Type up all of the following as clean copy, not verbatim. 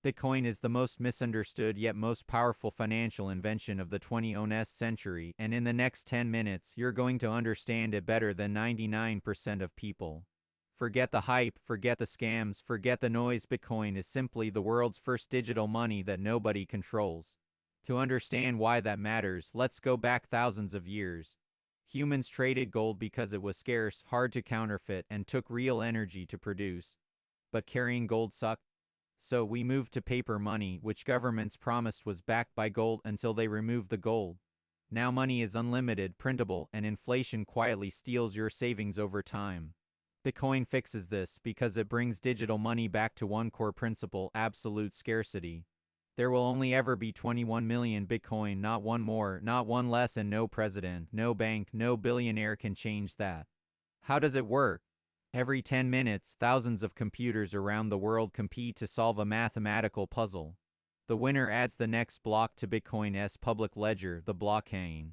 Bitcoin is the most misunderstood yet most powerful financial invention of the 20th century, and in the next 10 minutes, you're going to understand it better than 99% of people. Forget the hype, forget the scams, forget the noise. Bitcoin is simply the world's first digital money that nobody controls. To understand why that matters, let's go back thousands of years. Humans traded gold because it was scarce, hard to counterfeit, and took real energy to produce. But carrying gold sucked. So we moved to paper money, which governments promised was backed by gold until they removed the gold. Now money is unlimited, printable, and inflation quietly steals your savings over time. Bitcoin fixes this because it brings digital money back to one core principle: absolute scarcity. There will only ever be 21 million Bitcoin, not one more, not one less, and no president, no bank, no billionaire can change that. How does it work? Every 10 minutes, thousands of computers around the world compete to solve a mathematical puzzle. The winner adds the next block to Bitcoin's public ledger, the blockchain.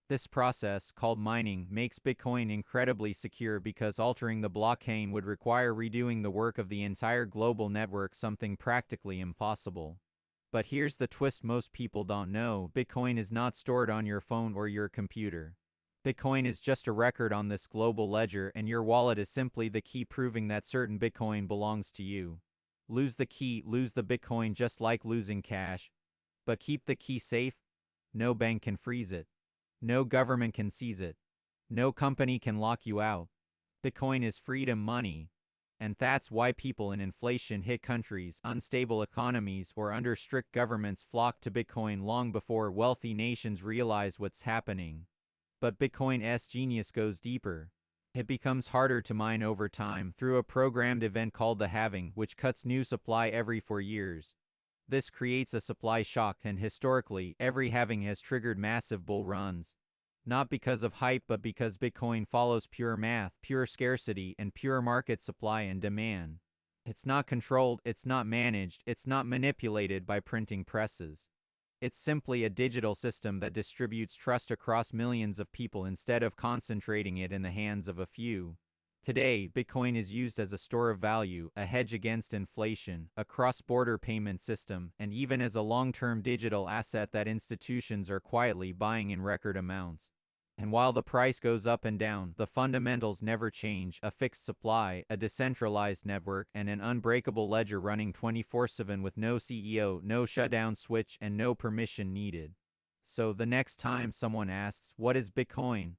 This process, called mining, makes Bitcoin incredibly secure because altering the blockchain would require redoing the work of the entire global network, something practically impossible. But here's the twist most people don't know: Bitcoin is not stored on your phone or your computer. Bitcoin is just a record on this global ledger, and your wallet is simply the key proving that certain Bitcoin belongs to you. Lose the key, lose the Bitcoin, just like losing cash. But keep the key safe. No bank can freeze it. No government can seize it. No company can lock you out. Bitcoin is freedom money. And that's why people in inflation-hit countries, unstable economies, or under strict governments flock to Bitcoin long before wealthy nations realize what's happening. But Bitcoin's genius goes deeper. It becomes harder to mine over time through a programmed event called the halving, which cuts new supply every 4 years. This creates a supply shock, and historically, every halving has triggered massive bull runs. Not because of hype, but because Bitcoin follows pure math, pure scarcity, and pure market supply and demand. It's not controlled, it's not managed, it's not manipulated by printing presses. It's simply a digital system that distributes trust across millions of people instead of concentrating it in the hands of a few. Today, Bitcoin is used as a store of value, a hedge against inflation, a cross-border payment system, and even as a long-term digital asset that institutions are quietly buying in record amounts. And while the price goes up and down, the fundamentals never change: a fixed supply, a decentralized network, and an unbreakable ledger running 24/7 with no CEO, no shutdown switch, and no permission needed. So the next time someone asks, "What is Bitcoin?"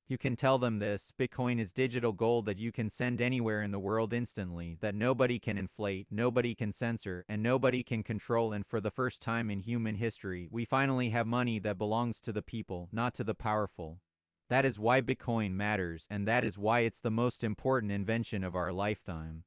you can tell them this: Bitcoin is digital gold that you can send anywhere in the world instantly, that nobody can inflate, nobody can censor, and nobody can control. And for the first time in human history, we finally have money that belongs to the people, not to the powerful. That is why Bitcoin matters, and that is why it's the most important invention of our lifetime.